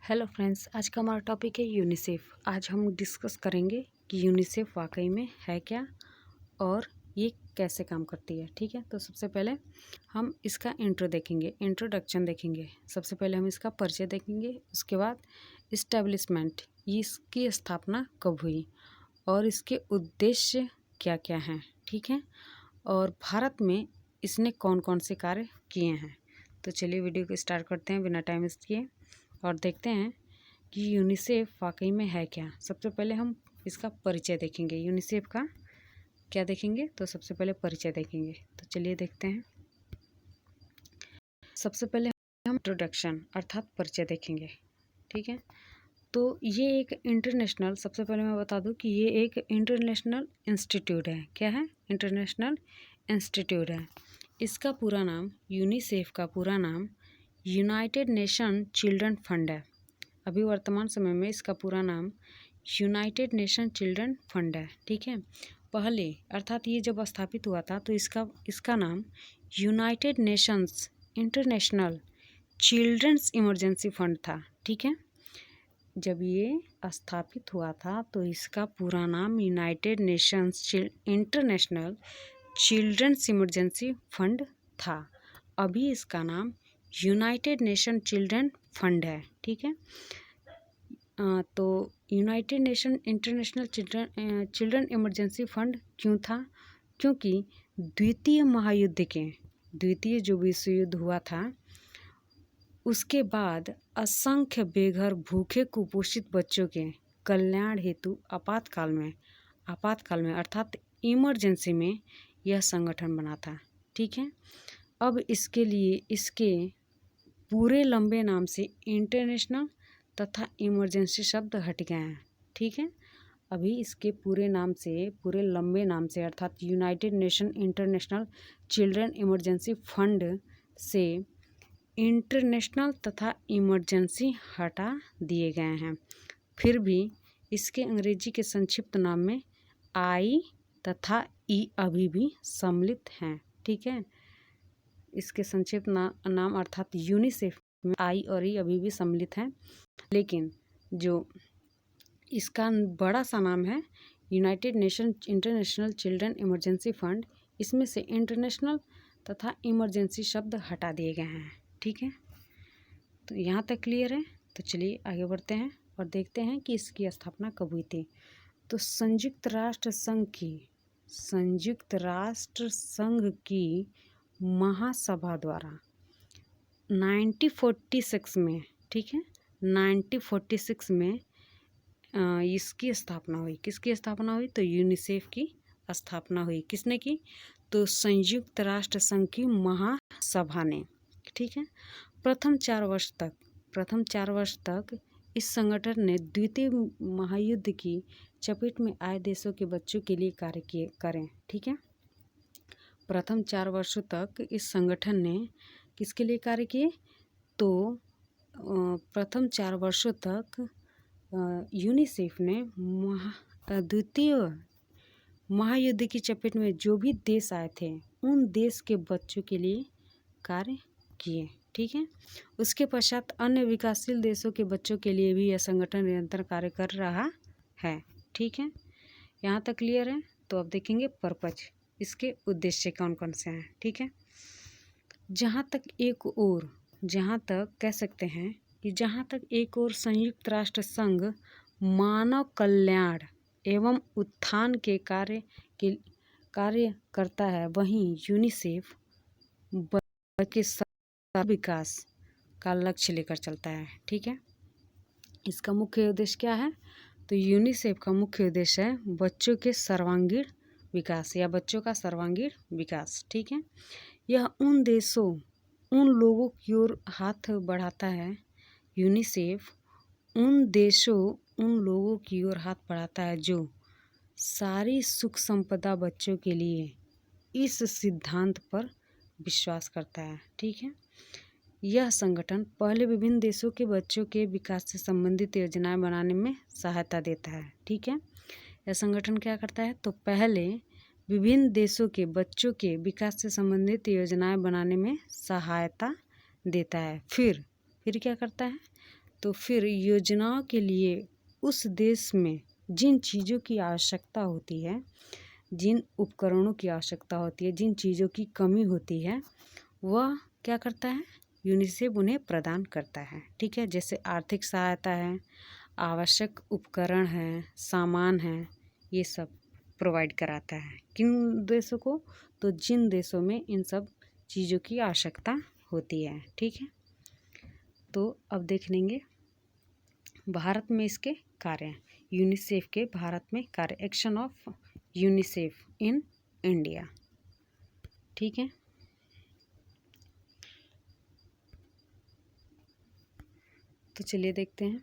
Hello friends, आज का हमारा टॉपिक है यूनिसेफ। आज हम डिस्कस करेंगे कि यूनिसेफ वाकई में है क्या और ये कैसे काम करती है। ठीक है, तो सबसे पहले हम इसका इंट्रोडक्शन देखेंगे। सबसे पहले हम इसका परिचय देखेंगे, उसके बाद इस्टेब्लिशमेंट, इसकी स्थापना कब हुई और इसके उद्देश्य क्या क्या हैं। ठीक है, और भारत में इसने कौन कौन से कार्य किए हैं। तो चलिए वीडियो को स्टार्ट करते हैं बिना टाइम वेस्ट किए और देखते हैं कि यूनिसेफ वाकई में है क्या। सबसे पहले हम इसका परिचय देखेंगे। यूनिसेफ का क्या देखेंगे, तो सबसे पहले परिचय देखेंगे। तो चलिए देखते हैं। सबसे पहले हम इंट्रोडक्शन अर्थात परिचय देखेंगे। ठीक है, तो ये एक इंटरनेशनल, सबसे पहले मैं बता दूं कि ये एक इंटरनेशनल इंस्टीट्यूट है। क्या है? इंटरनेशनल इंस्टीट्यूट है। इसका पूरा नाम, यूनिसेफ का पूरा नाम यूनाइटेड नेशन चिल्ड्रन फंड है। अभी वर्तमान समय में इसका पूरा नाम यूनाइटेड नेशन चिल्ड्रन फंड है। ठीक है, पहले अर्थात ये जब स्थापित हुआ था तो इसका नाम United Nations International Children's Emergency Fund था। ठीक है, जब ये स्थापित हुआ था तो इसका पूरा नाम United Nations International Children's Emergency Fund था। अभी इसका नाम यूनाइटेड नेशन चिल्ड्रन फंड है। ठीक है, तो United nation international children emergency fund क्यों था? क्योंकि द्वितीय जो विश्व युद्ध हुआ था उसके बाद असंख्य बेघर, भूखे, कुपोषित बच्चों के कल्याण हेतु आपातकाल में अर्थात इमरजेंसी में यह संगठन बना था। ठीक है, अब इसके लिए इसके पूरे लंबे नाम से इंटरनेशनल तथा इमरजेंसी शब्द हट गए हैं। ठीक है, अभी इसके पूरे लंबे नाम से अर्थात United nation international children emergency fund से इंटरनेशनल तथा इमरजेंसी हटा दिए गए हैं। फिर भी इसके अंग्रेजी के संक्षिप्त नाम में आई तथा ई अभी भी सम्मिलित हैं। ठीक है, इसके संक्षिप्त नाम अर्थात यूनिसेफ में आई और ई अभी भी सम्मिलित हैं, लेकिन जो इसका बड़ा सा नाम है United nation international children emergency fund, इसमें से इंटरनेशनल तथा इमरजेंसी शब्द हटा दिए गए हैं। ठीक है, तो यहाँ तक क्लियर है। तो चलिए आगे बढ़ते हैं और देखते हैं कि इसकी स्थापना कब हुई थी। तो संयुक्त राष्ट्र संघ की महासभा द्वारा 1946 में, ठीक है, 1946 में इसकी स्थापना हुई। किसकी स्थापना हुई? तो यूनिसेफ की स्थापना हुई। किसने की? तो संयुक्त राष्ट्र संघ की महासभा ने। ठीक है, प्रथम 4 वर्ष तक इस संगठन ने द्वितीय महायुद्ध की चपेट में आए देशों के बच्चों के लिए कार्य करें। ठीक है, प्रथम 4 वर्षों तक इस संगठन ने किसके लिए कार्य किए? तो प्रथम 4 वर्षों तक यूनिसेफ ने द्वितीय महायुद्ध की चपेट में जो भी देश आए थे उन देश के बच्चों के लिए कार्य किए। ठीक है, उसके पश्चात अन्य विकासशील देशों के बच्चों के लिए भी यह संगठन निरंतर कार्य कर रहा है। ठीक है, यहाँ तक क्लियर है। तो अब देखेंगे पर्पज, इसके उद्देश्य कौन कौन से हैं। ठीक है, जहाँ तक कह सकते हैं कि जहाँ तक एक और संयुक्त राष्ट्र संघ मानव कल्याण एवं उत्थान के कार्य करता है, वहीं यूनिसेफ के विकास का लक्ष्य लेकर चलता है। ठीक है, इसका मुख्य उद्देश्य क्या है? तो यूनिसेफ का मुख्य उद्देश्य है बच्चों के सर्वांगीण विकास या बच्चों का सर्वांगीण विकास। ठीक है, यह उन लोगों की ओर हाथ बढ़ाता है। यूनिसेफ उन लोगों की ओर हाथ बढ़ाता है जो सारी सुख संपदा बच्चों के लिए इस सिद्धांत पर विश्वास करता है। ठीक है, यह संगठन पहले विभिन्न देशों के बच्चों के विकास से संबंधित योजनाएं बनाने में सहायता देता है। ठीक है, यह संगठन क्या करता है? तो पहले विभिन्न देशों के बच्चों के विकास से संबंधित योजनाएं बनाने में सहायता देता है। फिर क्या करता है? तो फिर योजनाओं के लिए उस देश में जिन चीज़ों की आवश्यकता होती है, जिन उपकरणों की आवश्यकता होती है, जिन चीज़ों की कमी होती है, वह क्या करता है, यूनिसेफ उन्हें प्रदान करता है। ठीक है, जैसे आर्थिक सहायता है, आवश्यक उपकरण हैं, सामान हैं, ये सब प्रोवाइड कराता है। किन देशों को, तो जिन देशों में इन सब चीज़ों की आवश्यकता होती है। ठीक है, तो अब देख लेंगे भारत में इसके कार्य, यूनिसेफ के भारत में कार्य, action of UNICEF in India. ठीक है, तो चलिए देखते हैं।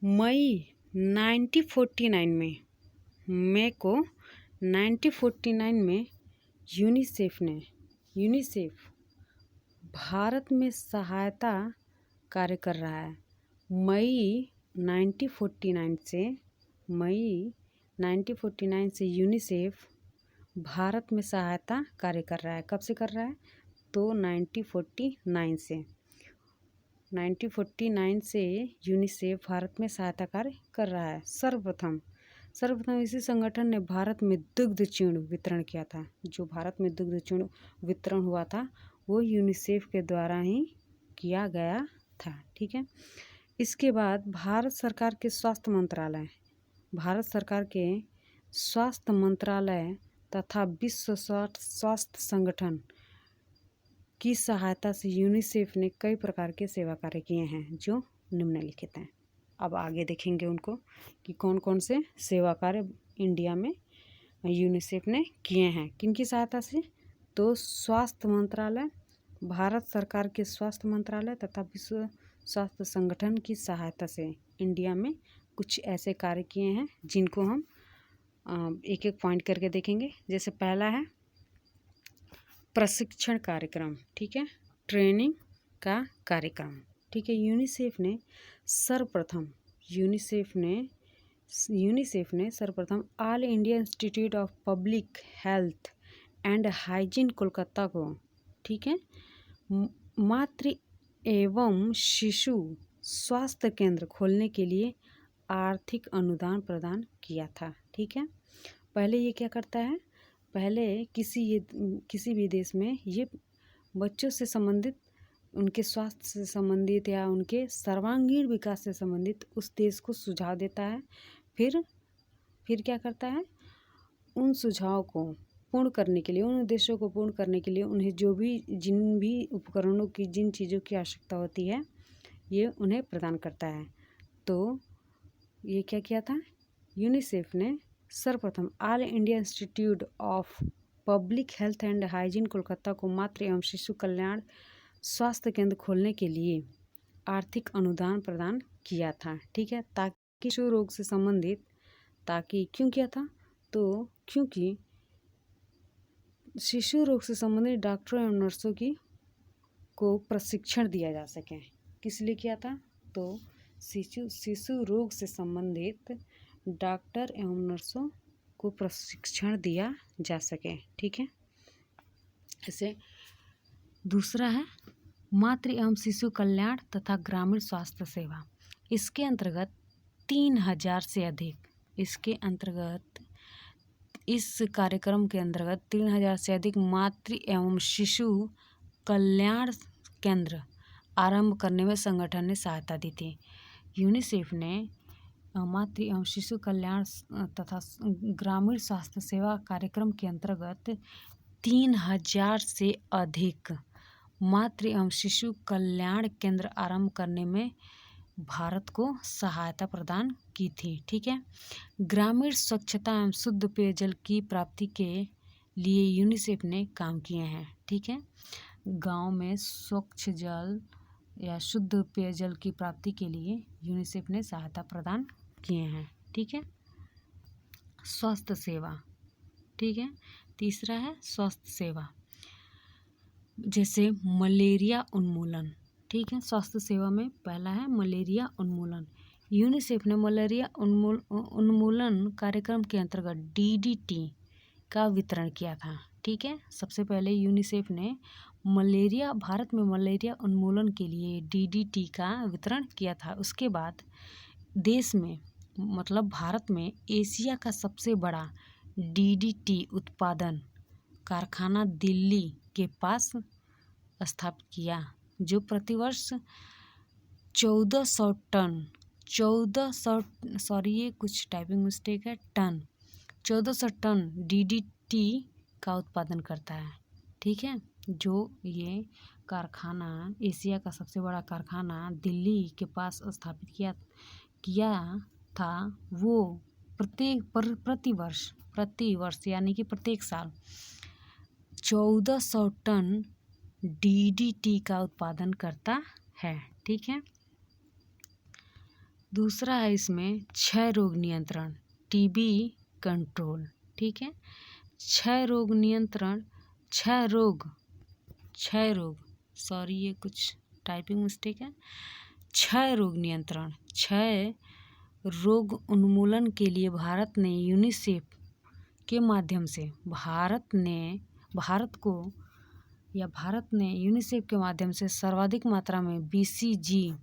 मई 1949 में, मई को 1949 में यूनिसेफ भारत में सहायता कार्य कर रहा है। मई 1949 से यूनिसेफ भारत में सहायता कार्य कर रहा है। कब से कर रहा है, तो 1949 से यूनिसेफ भारत में सहायता कार्य कर रहा है। सर्वप्रथम इसी संगठन ने भारत में दुग्ध चूर्ण वितरण किया था। जो भारत में दुग्ध चूर्ण वितरण हुआ था वो यूनिसेफ के द्वारा ही किया गया था। ठीक है, इसके बाद भारत सरकार के स्वास्थ्य मंत्रालय तथा विश्व स्वास्थ्य संगठन की सहायता से यूनिसेफ ने कई प्रकार के सेवा कार्य किए हैं जो निम्नलिखित हैं। अब आगे देखेंगे उनको कि कौन कौन से सेवा कार्य इंडिया में यूनिसेफ ने किए हैं, किनकी सहायता से, तो स्वास्थ्य मंत्रालय, भारत सरकार के स्वास्थ्य मंत्रालय तथा विश्व स्वास्थ्य संगठन की सहायता से इंडिया में कुछ ऐसे कार्य किए हैं जिनको हम एक एक पॉइंट करके देखेंगे। जैसे पहला है प्रशिक्षण कार्यक्रम। ठीक है, ट्रेनिंग का कार्यक्रम। ठीक है, यूनिसेफ ने सर्वप्रथम all India institute of public health and hygiene Kolkata को, ठीक है, मातृ एवं शिशु स्वास्थ्य केंद्र खोलने के लिए आर्थिक अनुदान प्रदान किया था। ठीक है, पहले ये क्या करता है, पहले किसी भी देश में ये बच्चों से संबंधित, उनके स्वास्थ्य से संबंधित या उनके सर्वांगीण विकास से संबंधित उस देश को सुझाव देता है। फिर क्या करता है, उन सुझाव को पूर्ण करने के लिए, उन उद्देश्यों को पूर्ण करने के लिए उन्हें जिन भी उपकरणों की, जिन चीज़ों की आवश्यकता होती है, ये उन्हें प्रदान करता है। तो ये क्या किया था, यूनिसेफ ने सर्वप्रथम all India institute of public health and hygiene Kolkata को मातृ एवं शिशु कल्याण स्वास्थ्य केंद्र खोलने के लिए आर्थिक अनुदान प्रदान किया था। ठीक है, ताकि शिशु रोग से संबंधित, क्यों किया था, तो क्योंकि शिशु रोग से संबंधित डॉक्टरों एवं नर्सों को प्रशिक्षण दिया जा सके। किस लिए किया था, तो शिशु रोग से संबंधित डॉक्टर एवं नर्सों को प्रशिक्षण दिया जा सके। ठीक है, ऐसे दूसरा है मातृ एवं शिशु कल्याण तथा ग्रामीण स्वास्थ्य सेवा। इसके अंतर्गत 3000 से अधिक, इस कार्यक्रम के अंतर्गत 3000 से अधिक मातृ एवं शिशु कल्याण केंद्र आरंभ करने में संगठन ने सहायता दी थी। यूनिसेफ ने मातृ एवं शिशु कल्याण तथा ग्रामीण स्वास्थ्य सेवा कार्यक्रम के अंतर्गत 3000 से अधिक मातृ एवं शिशु कल्याण केंद्र आरंभ करने में भारत को सहायता प्रदान की थी। ठीक है, ग्रामीण स्वच्छता एवं शुद्ध पेयजल की प्राप्ति के लिए यूनिसेफ ने काम किए हैं। ठीक है, गांव में स्वच्छ जल या शुद्ध पेयजल की प्राप्ति के लिए यूनिसेफ ने सहायता प्रदान किए हैं। ठीक है, स्वास्थ्य सेवा। ठीक है, तीसरा है स्वास्थ्य सेवा, जैसे मलेरिया उन्मूलन। ठीक है, स्वास्थ्य सेवा में पहला है मलेरिया उन्मूलन। यूनिसेफ ने मलेरिया उन्मूलन कार्यक्रम के अंतर्गत DDT का वितरण किया था। ठीक है, सबसे पहले यूनिसेफ ने भारत में मलेरिया उन्मूलन के लिए DDT का वितरण किया था। उसके बाद देश में मतलब भारत में एशिया का सबसे बड़ा DDT उत्पादन कारखाना दिल्ली के पास स्थापित किया, जो प्रतिवर्ष 1400 टन 1400 टन DDT का उत्पादन करता है। ठीक है, जो ये कारखाना एशिया का सबसे बड़ा कारखाना दिल्ली के पास स्थापित किया था, वो प्रतिवर्ष यानी कि प्रत्येक साल 1400 टन DDT का उत्पादन करता है। ठीक है, दूसरा है इसमें क्षय रोग नियंत्रण, TB कंट्रोल। ठीक है, क्षय रोग नियंत्रण, ये कुछ टाइपिंग मिस्टेक है। क्षय रोग नियंत्रण, क्षय रोग उन्मूलन के लिए भारत ने यूनिसेफ के माध्यम से भारत ने यूनिसेफ के माध्यम से सर्वाधिक मात्रा में BCG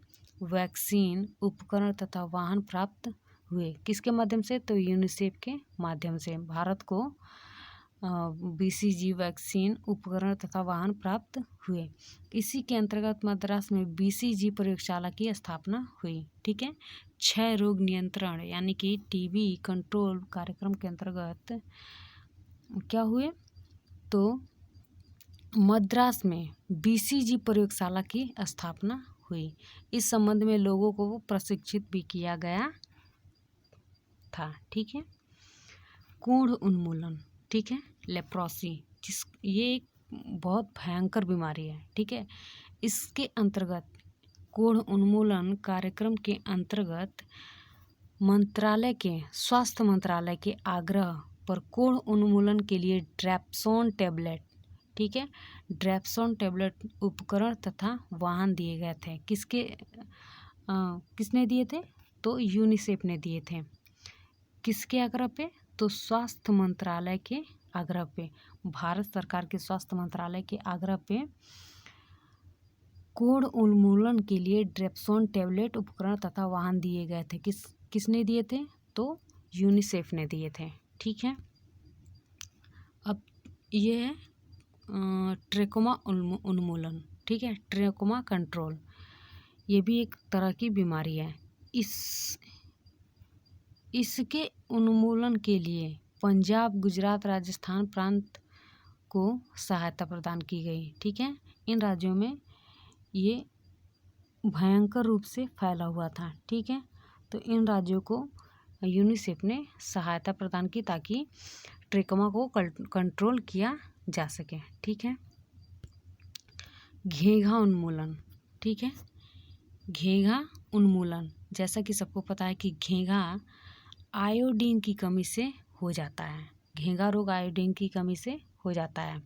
वैक्सीन उपकरण तथा वाहन प्राप्त हुए। किसके माध्यम से? तो यूनिसेफ के माध्यम से भारत को BCG वैक्सीन उपकरण तथा वाहन प्राप्त हुए। इसी के अंतर्गत मद्रास में BCG प्रयोगशाला की स्थापना हुई। ठीक है, क्षय रोग नियंत्रण यानी कि TB कंट्रोल कार्यक्रम के अंतर्गत क्या हुए? तो मद्रास में BCG प्रयोगशाला की स्थापना हुई। इस संबंध में लोगों को प्रशिक्षित भी किया गया था। ठीक है, कोढ़ उन्मूलन, ठीक है, लेप्रोसी, ये एक बहुत भयंकर बीमारी है। ठीक है, इसके अंतर्गत कोढ़ उन्मूलन कार्यक्रम के अंतर्गत स्वास्थ्य मंत्रालय के आग्रह पर कोढ़ उन्मूलन के लिए ड्रैप्सोन टैबलेट, ठीक है, ड्रैप्सोन टैबलेट उपकरण तथा वाहन दिए गए थे। किसने दिए थे? तो यूनिसेफ ने दिए थे। किसके आग्रह पे? तो स्वास्थ्य मंत्रालय के आग्रह पे, भारत सरकार के स्वास्थ्य मंत्रालय के आग्रह पे कोढ़ उन्मूलन के लिए ड्रैप्सोन टैबलेट उपकरण तथा वाहन दिए गए थे। किसने दिए थे? तो यूनिसेफ ने दिए थे। ठीक है, अब ये है ट्रेकोमा उन्मूलन। ठीक है, ट्रेकोमा कंट्रोल, ये भी एक तरह की बीमारी है। इसके उन्मूलन के लिए पंजाब, गुजरात, राजस्थान प्रांत को सहायता प्रदान की गई। ठीक है, इन राज्यों में ये भयंकर रूप से फैला हुआ था। ठीक है, तो इन राज्यों को यूनिसेफ ने सहायता प्रदान की ताकि ट्रेकोमा को कंट्रोल किया जा सके। ठीक है, घेंघा उन्मूलन। ठीक है, घेंघा उन्मूलन, जैसा कि सबको पता है कि घेंघा आयोडीन की कमी से हो जाता है। घेंघा रोग आयोडीन की कमी से हो जाता है।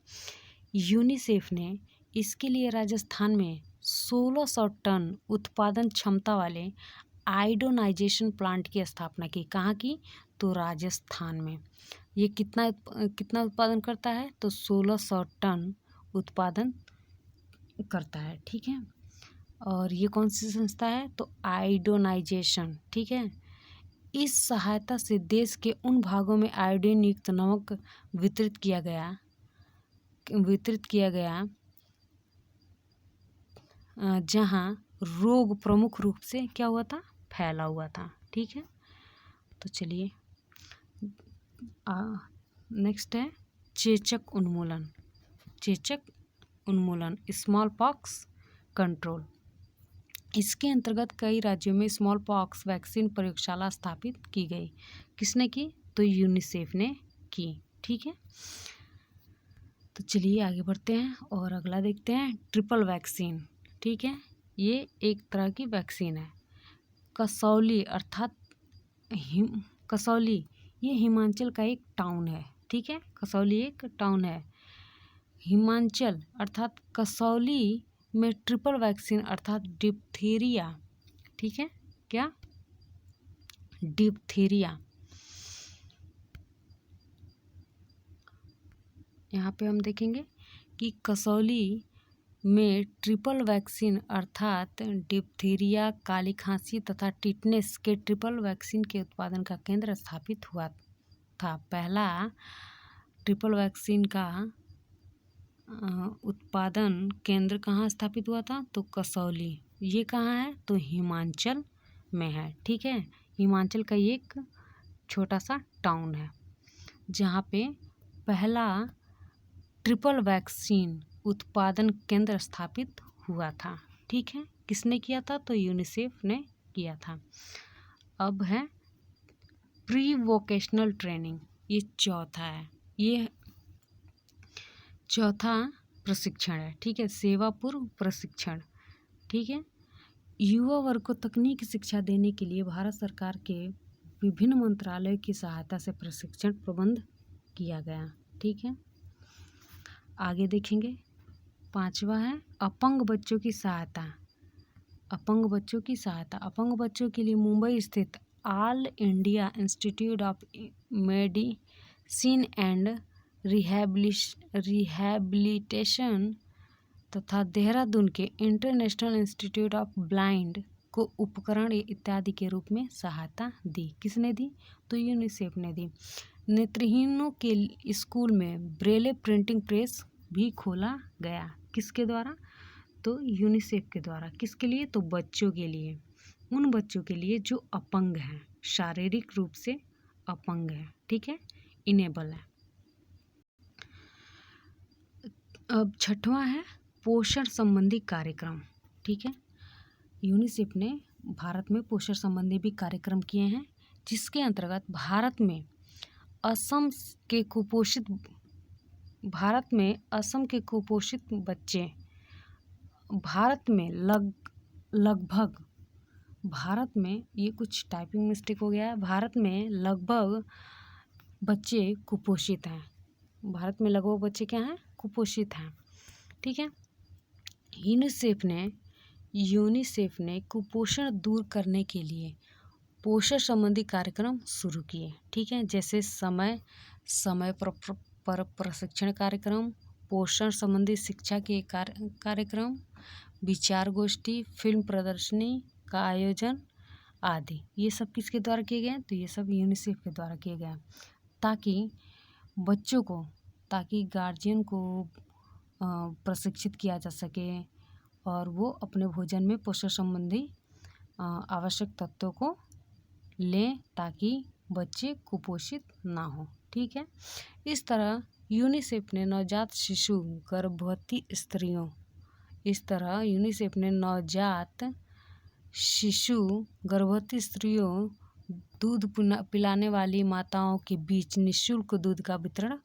यूनिसेफ ने इसके लिए राजस्थान में 1600 टन उत्पादन क्षमता वाले आयोडोनाइजेशन प्लांट की स्थापना की। कहाँ की? तो राजस्थान में। ये कितना उत्पादन करता है? तो 1600 टन उत्पादन करता है। ठीक है, और ये कौन सी संस्था है? तो आयोडोनाइजेशन। ठीक है, इस सहायता से देश के उन भागों में आयोडीन युक्त नमक वितरित किया गया जहां रोग प्रमुख रूप से क्या हुआ था? फैला हुआ था। ठीक है, तो चलिए नेक्स्ट है चेचक उन्मूलन, स्मॉल पॉक्स कंट्रोल। इसके अंतर्गत कई राज्यों में स्मॉल पॉक्स वैक्सीन प्रयोगशाला स्थापित की गई। किसने की? तो यूनिसेफ ने की। ठीक है, तो चलिए आगे बढ़ते हैं और अगला देखते हैं ट्रिपल वैक्सीन। ठीक है, ये एक तरह की वैक्सीन है। कसौली ये हिमाचल का एक टाउन है। ठीक है, कसौली एक टाउन है हिमाचल अर्थात कसौली में ट्रिपल वैक्सीन अर्थात डिप्थीरिया। ठीक है, क्या? डिप्थीरिया। यहाँ पे हम देखेंगे कि कसौली में ट्रिपल वैक्सीन अर्थात डिप्थीरिया, काली खांसी तथा टिटनेस के ट्रिपल वैक्सीन के उत्पादन का केंद्र स्थापित हुआ था। पहला ट्रिपल वैक्सीन का उत्पादन केंद्र कहाँ स्थापित हुआ था? तो कसौली। ये कहाँ है? तो हिमाचल में है। ठीक है, हिमाचल का एक छोटा सा टाउन है जहाँ पे पहला ट्रिपल वैक्सीन उत्पादन केंद्र स्थापित हुआ था। ठीक है, किसने किया था? तो यूनिसेफ ने किया था। अब है प्री वोकेशनल ट्रेनिंग, ये चौथा है, ये चौथा प्रशिक्षण है। ठीक है, सेवा पूर्व प्रशिक्षण। ठीक है, युवा वर्ग को तकनीकी शिक्षा देने के लिए भारत सरकार के विभिन्न मंत्रालयों की सहायता से प्रशिक्षण प्रबंध किया गया। ठीक है, आगे देखेंगे। पांचवा है अपंग बच्चों की सहायता। अपंग बच्चों की सहायता, अपंग बच्चों के लिए मुंबई स्थित all India institute of medicine and rehabilitation तथा देहरादून के इंटरनेशनल इंस्टीट्यूट ऑफ ब्लाइंड को उपकरण इत्यादि के रूप में सहायता दी। किसने दी? तो यूनिसेफ ने दी। नेत्रहीनों के स्कूल में ब्रेले प्रिंटिंग प्रेस भी खोला गया। किसके द्वारा? तो यूनिसेफ के द्वारा। किसके लिए? तो बच्चों के लिए, उन बच्चों के लिए जो अपंग हैं, शारीरिक रूप से अपंग हैं। ठीक है, इनेबल है। अब छठवां है पोषण संबंधी कार्यक्रम। ठीक है, यूनिसेफ ने भारत में पोषण संबंधी भी कार्यक्रम किए हैं, जिसके अंतर्गत भारत में असम के कुपोषित बच्चे भारत में लगभग भारत में, ये कुछ टाइपिंग मिस्टेक हो गया है, भारत में लगभग बच्चे कुपोषित हैं। भारत में लगभग बच्चे क्या हैं? कुपोषित हैं। ठीक है, यूनिसेफ ने कुपोषण दूर करने के लिए पोषण संबंधी कार्यक्रम शुरू किए। ठीक है, जैसे समय पर प्रशिक्षण कार्यक्रम, पोषण संबंधी शिक्षा के कार्यक्रम, विचार गोष्ठी, फिल्म प्रदर्शनी का आयोजन आदि। ये सब किसके द्वारा किए गए? तो ये सब यूनिसेफ के द्वारा किए गए, ताकि बच्चों को, ताकि गार्जियन को प्रशिक्षित किया जा सके और वो अपने भोजन में पोषण संबंधी आवश्यक तत्वों को लें, ताकि बच्चे कुपोषित ना हो। ठीक है, इस तरह यूनिसेफ ने नवजात शिशु, गर्भवती स्त्रियों, गर्भवती स्त्रियों, दूध पिलाने वाली माताओं के बीच निःशुल्क दूध का वितरण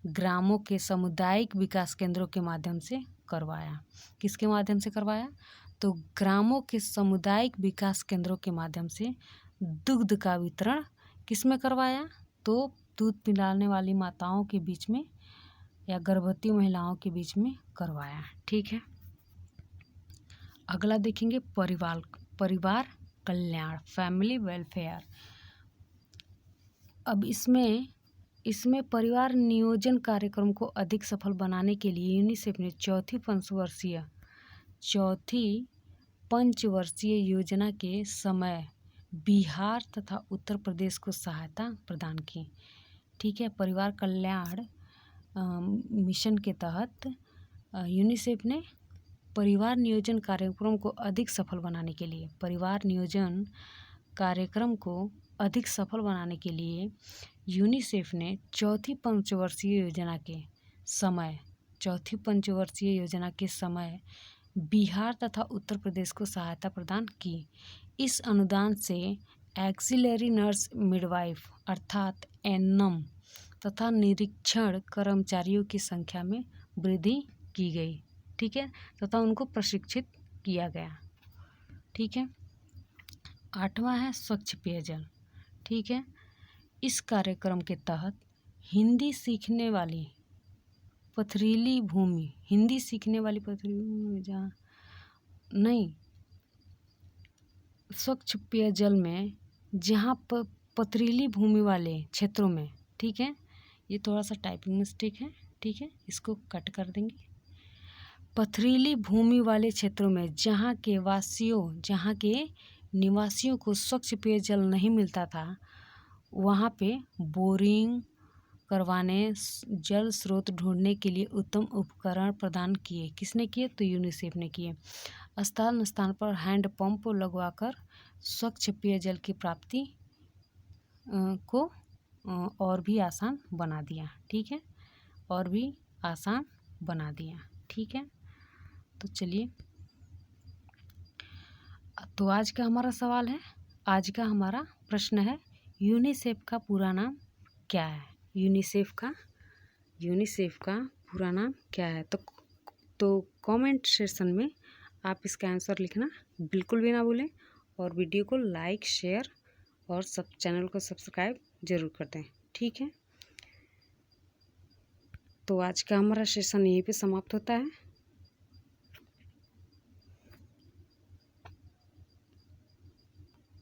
ग्रामों के सामुदायिक विकास केंद्रों के माध्यम से करवाया। किसके माध्यम से करवाया? तो ग्रामों के सामुदायिक विकास केंद्रों के माध्यम से दुग्ध का वितरण किसमें करवाया? तो दूध पिलाने वाली माताओं के बीच में या गर्भवती महिलाओं के बीच में करवाया। ठीक है, अगला देखेंगे परिवार कल्याण, फैमिली वेलफेयर। अब इसमें परिवार नियोजन कार्यक्रम को अधिक सफल बनाने के लिए यूनिसेफ ने चौथी पंचवर्षीय योजना के समय बिहार तथा उत्तर प्रदेश को सहायता प्रदान की। ठीक है, परिवार कल्याण मिशन के तहत यूनिसेफ ने परिवार नियोजन कार्यक्रम को अधिक सफल बनाने के लिए, यूनिसेफ ने चौथी पंचवर्षीय योजना के समय बिहार तथा उत्तर प्रदेश को सहायता प्रदान की। इस अनुदान से एक्सिलरी नर्स मिडवाइफ अर्थात एनएम तथा निरीक्षण कर्मचारियों की संख्या में वृद्धि की गई। ठीक है, तथा उनको प्रशिक्षित किया गया। ठीक है, आठवां है स्वच्छ पेयजल। ठीक है, इस कार्यक्रम के तहत हिंदी सीखने वाली पथरीली भूमि में स्वच्छ पेयजल में जहाँ पर पथरीली भूमि वाले क्षेत्रों में। ठीक है, ये थोड़ा सा टाइपिंग मिस्टेक है। ठीक है, इसको कट कर देंगे। पथरीली भूमि वाले क्षेत्रों में जहाँ के निवासियों को स्वच्छ पेयजल नहीं मिलता था, वहाँ पे बोरिंग करवाने, जल स्रोत ढूंढने के लिए उत्तम उपकरण प्रदान किए। किसने किए? तो यूनिसेफ ने किए। स्थान स्थान पर हैंडपंप लगवाकर स्वच्छ पेयजल की प्राप्ति को और भी आसान बना दिया। ठीक है, और भी आसान बना दिया। ठीक है, तो चलिए, तो आज का हमारा सवाल है, आज का हमारा प्रश्न है, यूनिसेफ का पूरा नाम क्या है? यूनिसेफ का पूरा नाम क्या है? तो कमेंट सेक्शन में आप इसका आंसर लिखना बिल्कुल भी ना भूलें, और वीडियो को लाइक, शेयर और चैनल को सब्सक्राइब जरूर कर दें। ठीक है, तो आज का हमारा सेशन यहीं पे समाप्त होता है।